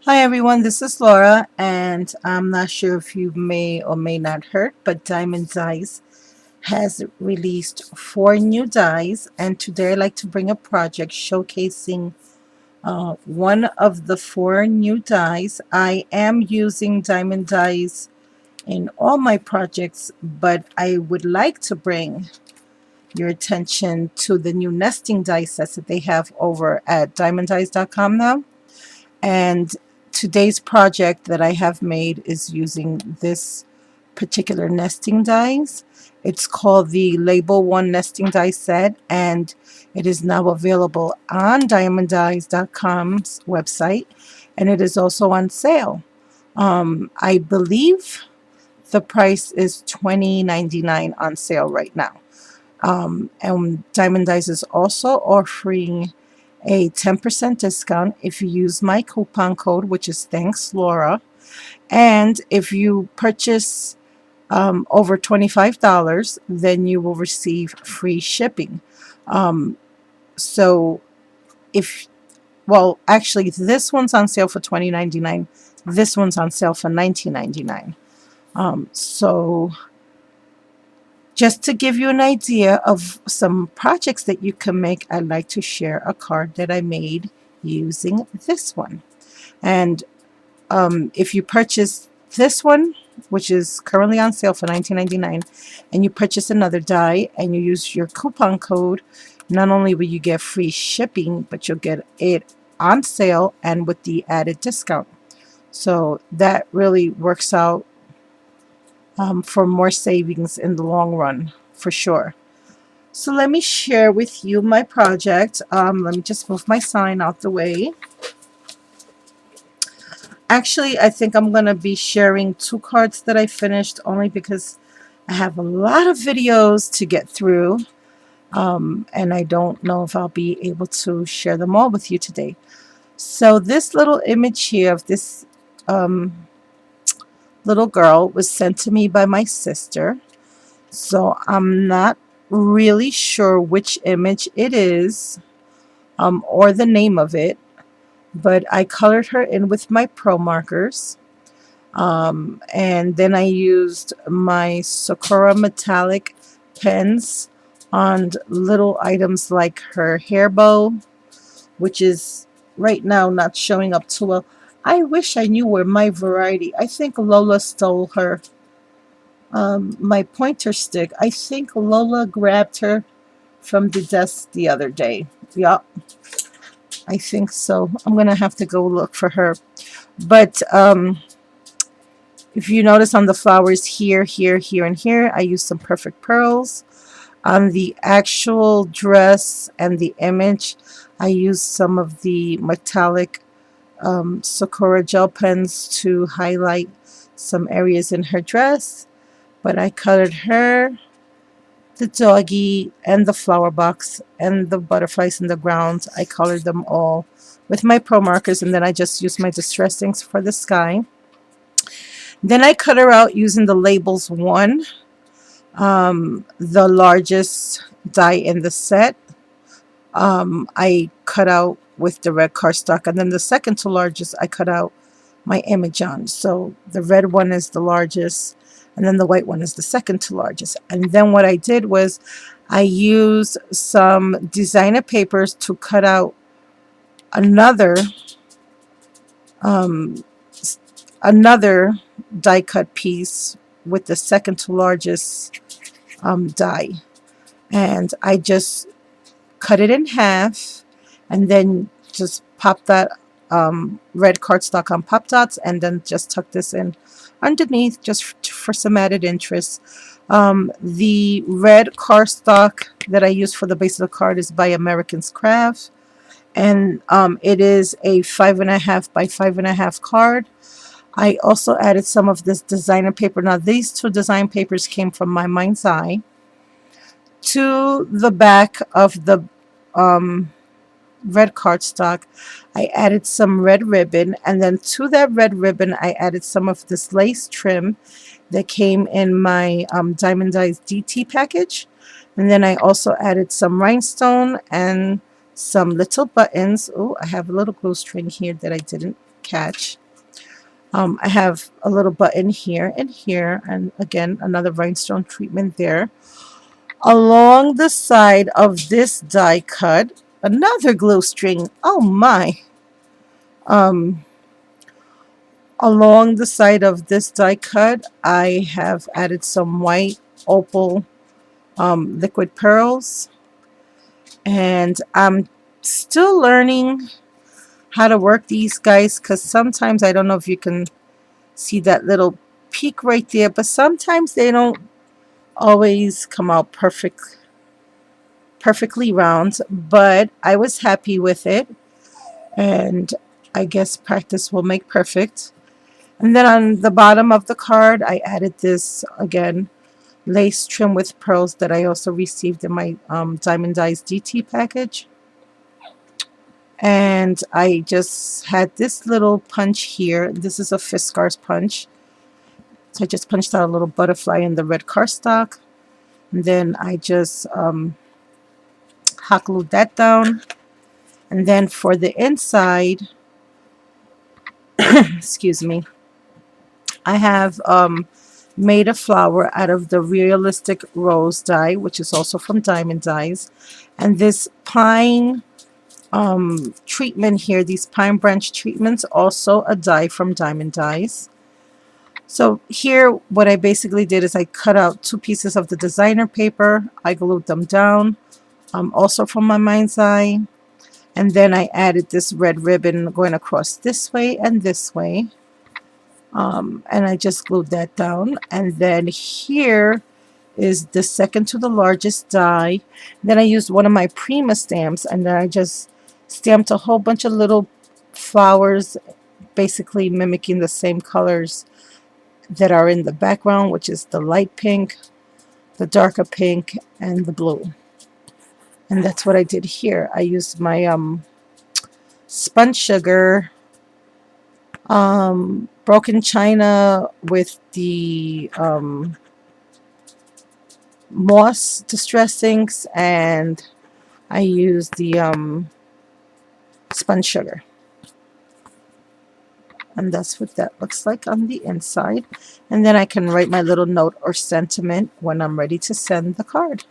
Hi everyone, this is Laura, and I'm not sure if you may or may not heard, but Diamond Dies has released 4 new dies, and today I'd like to bring a project showcasing one of the 4 new dies. I am using Diamond Dies in all my projects, but I would like to bring your attention to the new nesting die sets that they have over at diamonddies.com now. And today's project that I have made is using this particular nesting dies. It's called the Label 1 Nesting Die Set, and it is now available on diamonddies.com's website, and it is also on sale. I believe the price is $20.99 on sale right now. And Diamond Dice is also offering a 10% discount if you use my coupon code, which is Thanks Laura. And if you purchase over $25, then you will receive free shipping. So if well, actually, this one's on sale for $20.99. This one's on sale for $19.99. So just to give you an idea of some projects that you can make, I'd like to share a card that I made using this one. And if you purchase this one, which is currently on sale for $19.99, and you purchase another die and you use your coupon code, not only will you get free shipping, but you'll get it on sale and with the added discount. So that really works out for more savings in the long run, for sure. So let me share with you my project. Let me just move my sign out the way. Actually, I think I'm going to be sharing 2 cards that I finished only because I have a lot of videos to get through. And I don't know if I'll be able to share them all with you today. So this little image here of this little girl was sent to me by my sister. So I'm not really sure which image it is or the name of it, but I colored her in with my Pro markers. And then I used my Sakura metallic pens on little items like her hair bow, which is right now not showing up too well. I wish I knew where my variety. I think Lola stole her. My pointer stick. I think Lola grabbed her from the desk the other day. Yup, I think so. I'm gonna have to go look for her. But if you notice on the flowers here, here, here, and here, I used some perfect pearls. On the actual dress and the image, I used some of the metallic Sakura gel pens to highlight some areas in her dress. But I colored her, the doggy, and the flower box, and the butterflies in the ground. I colored them all with my Pro markers, and then I just used my distress inks for the sky. Then I cut her out using the Labels 1, the largest die in the set. I cut out with the red cardstock, and then the second to largest I cut out my image on. So the red one is the largest, and then the white one is the second to largest. And then what I did was I used some designer papers to cut out another another die cut piece with the second to largest die, and I just cut it in half and then just pop that red cardstock on pop dots, and then just tuck this in underneath just for some added interest. The red cardstock that I use for the base of the card is by American's Craft, and it is a 5.5 by 5.5 card. I also added some of this designer paper. Now these 2 design papers came from my mind's eye. To the back of the red cardstock, I added some red ribbon, and then to that red ribbon I added some of this lace trim that came in my Diamond Dies DT package. And then I also added some rhinestone and some little buttons. Oh, I have a little glue string here that I didn't catch. I have a little button here and here, and again another rhinestone treatment there. Along the side of this die cut, another glue string. Oh my! Um, Along the side of this die cut, I have added some white opal liquid pearls, and I'm still learning how to work these guys because sometimes I don't know if you can see that little peak right there, but sometimes they don't always come out perfectly round, but I was happy with it, and I guess practice will make perfect. And then on the bottom of the card I added this again lace trim with pearls that I also received in my Diamond Dyes DT package. And I just had this little punch here. This is a Fiskars punch. So I just punched out a little butterfly in the red cardstock. And then I just hot glued that down. And then for the inside, excuse me, I have made a flower out of the Realistic Rose die, which is also from Diamond Dyes. And this pine treatment here, these pine branch treatments, also a die from Diamond Dyes. So here what I basically did is I cut out 2 pieces of the designer paper. I glued them down, also from my mind's eye. And then I added this red ribbon going across this way and this way. And I just glued that down. And then here is the second to the largest die. Then I used one of my Prima stamps, and then I just stamped a whole bunch of little flowers, basically mimicking the same colors that are in the background, which is the light pink, the darker pink, and the blue. And that's what I did here. I used my spun sugar, broken china with the moss distress inks, and I used the spun sugar. And that's what that looks like on the inside. And then I can write my little note or sentiment when I'm ready to send the card.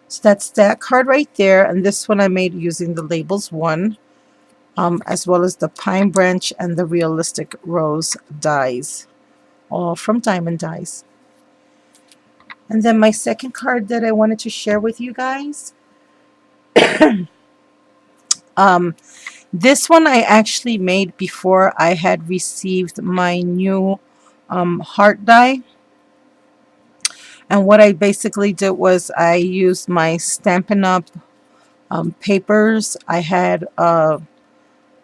So that's that card right there. And this one I made using the Labels 1, as well as the Pine Branch and the Realistic Rose dies, all from Diamond Dyes. And then my second card that I wanted to share with you guys, this one I actually made before I had received my new heart die. And what I basically did was I used my Stampin' Up! Papers. I had,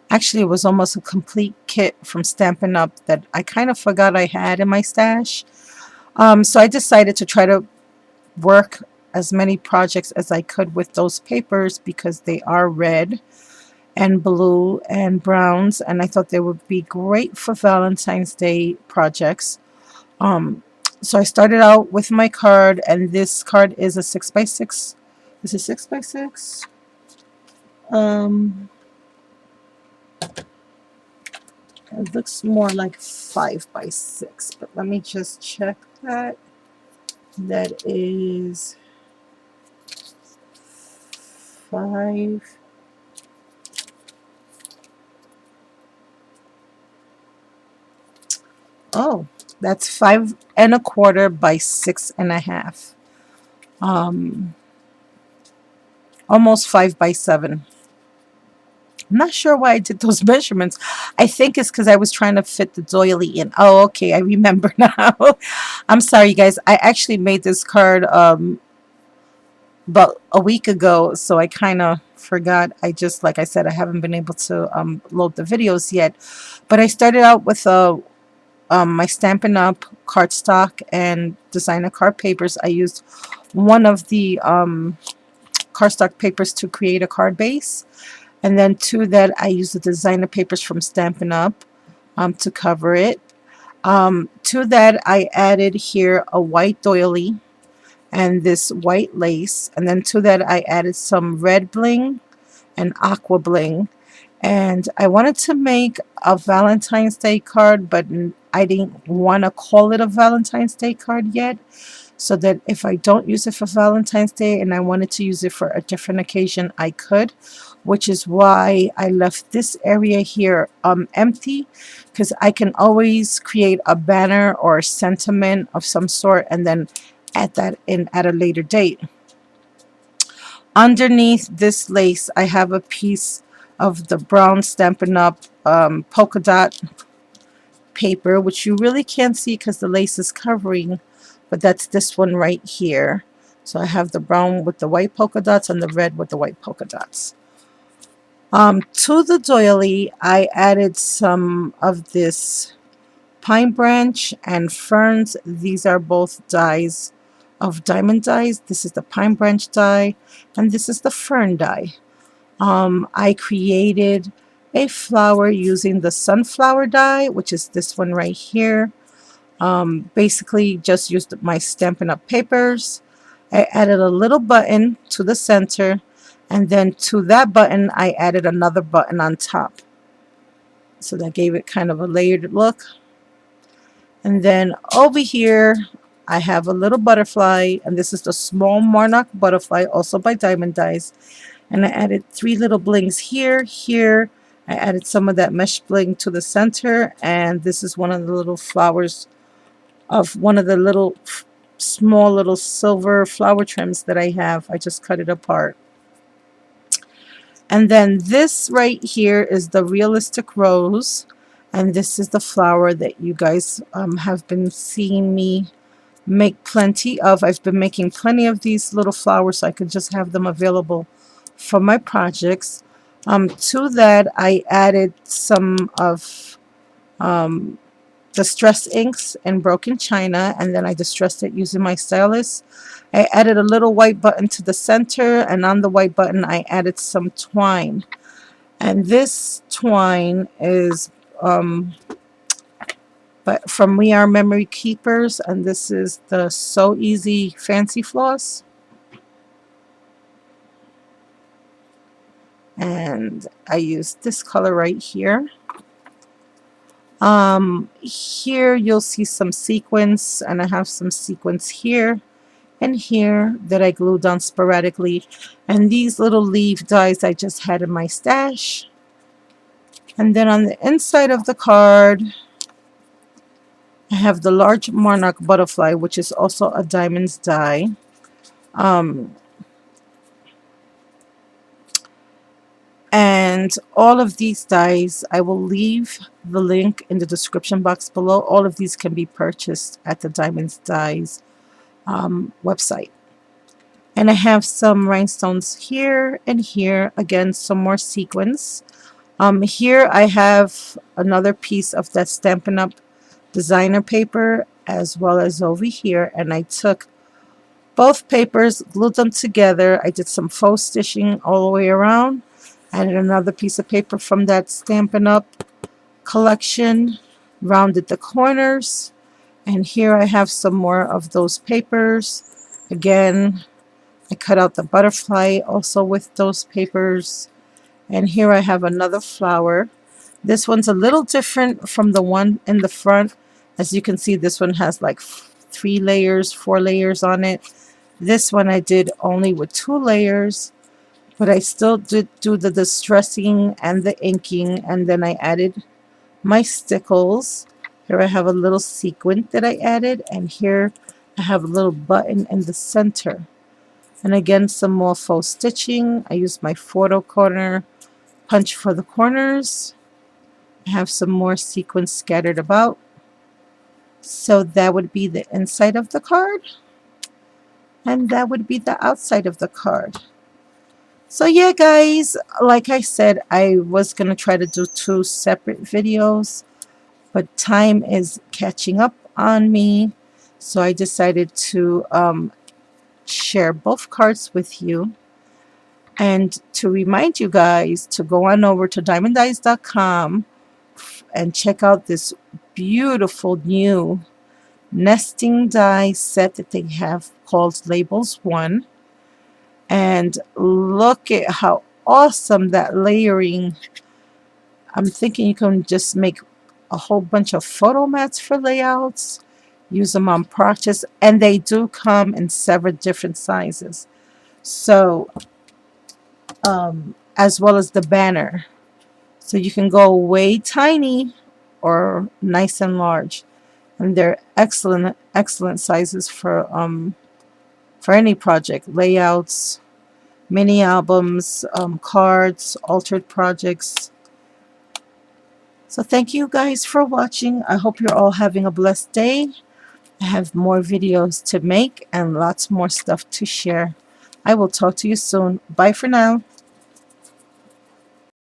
actually it was almost a complete kit from Stampin' Up! That I kind of forgot I had in my stash. So I decided to try to work as many projects as I could with those papers because they are red and blue and browns, and I thought they would be great for Valentine's Day projects. So I started out with my card, and this card is a 6x6. Is it 6x6? It looks more like 5x6, but let me just check that. That is 5. Oh, that's 5 1/4 by 6 1/2. Almost 5 by 7. I'm not sure why I did those measurements. I think it's because I was trying to fit the doily in. Oh, okay, I remember now. I'm sorry, guys. I actually made this card about a week ago, so I kind of forgot. I just, like I said, I haven't been able to load the videos yet. But I started out with my Stampin' Up! Cardstock and designer card papers. I used one of the cardstock papers to create a card base. And then to that, I used the designer papers from Stampin' Up! To cover it. To that, I added here a white doily and this white lace. And then to that, I added some red bling and aqua bling. And I wanted to make a Valentine's Day card, but I didn't want to call it a Valentine's Day card yet, so that if I don't use it for Valentine's Day and I wanted to use it for a different occasion, I could, which is why I left this area here empty, because I can always create a banner or a sentiment of some sort and then add that in at a later date. Underneath this lace, I have a piece of the brown Stampin' Up! Polka dot paper, which you really can't see because the lace is covering, but that's this one right here. So I have the brown with the white polka dots and the red with the white polka dots. To the doily, I added some of this pine branch and ferns. These are both dies of diamond dies. This is the pine branch die and this is the fern die. I created a flower using the sunflower die, which is this one right here. Basically just used my Stampin' Up! Papers. I added a little button to the center, and then to that button I added another button on top. So that gave it kind of a layered look. And then over here I have a little butterfly, and this is the small monarch butterfly, also by Diamond Dies. And I added 3 little blings here, here. I added some of that mesh bling to the center, and this is one of the little flowers of one of the little small little silver flower trims that I have. I just cut it apart. And then this right here is the realistic rose, and this is the flower that you guys have been seeing me make plenty of. I've been making plenty of these little flowers so I could just have them available for my projects. To that I added some of distress inks in broken china, and then I distressed it using my stylus. I added a little white button to the center, and on the white button I added some twine, and this twine is but from We Are Memory Keepers, and this is the So Easy Fancy Floss. And I used this color right here. Here you'll see some sequins, and I have some sequins here and here that I glued on sporadically, and these little leaf dies I just had in my stash. And then on the inside of the card I have the large monarch butterfly, which is also a diamonds die. And all of these dies, I will leave the link in the description box below. All of these can be purchased at the Diamonds Dies website. And I have some rhinestones here and here. Again, some more sequins. Here I have another piece of that Stampin' Up! Designer paper, as well as over here. And I took both papers, glued them together. I did some faux stitching all the way around. Added another piece of paper from that Stampin' Up! Collection, rounded the corners, and here I have some more of those papers. Again, I cut out the butterfly also with those papers, and here I have another flower. This one's a little different from the one in the front. As you can see, this one has like 3 layers, 4 layers on it. This one I did only with 2 layers. But I still did do the distressing and the inking, and then I added my stickles. Here I have a little sequin that I added, and here I have a little button in the center. And again, some more faux stitching. I used my photo corner punch for the corners. I have some more sequins scattered about. So that would be the inside of the card, and that would be the outside of the card. So yeah, guys, like I said, I was going to try to do 2 separate videos, but time is catching up on me. So I decided to share both cards with you. And to remind you guys to go on over to diamonddies.com and check out this beautiful new nesting die set that they have called Labels 1. And look at how awesome that layering I'm thinking you can just make a whole bunch of photo mats for layouts, use them on projects, and they do come in several different sizes. So, as well as the banner. So you can go way tiny or nice and large. And they're excellent, excellent sizes for any project. Layouts, mini albums, cards, altered projects. So thank you guys for watching. I hope you're all having a blessed day. I have more videos to make and lots more stuff to share. I will talk to you soon. Bye for now.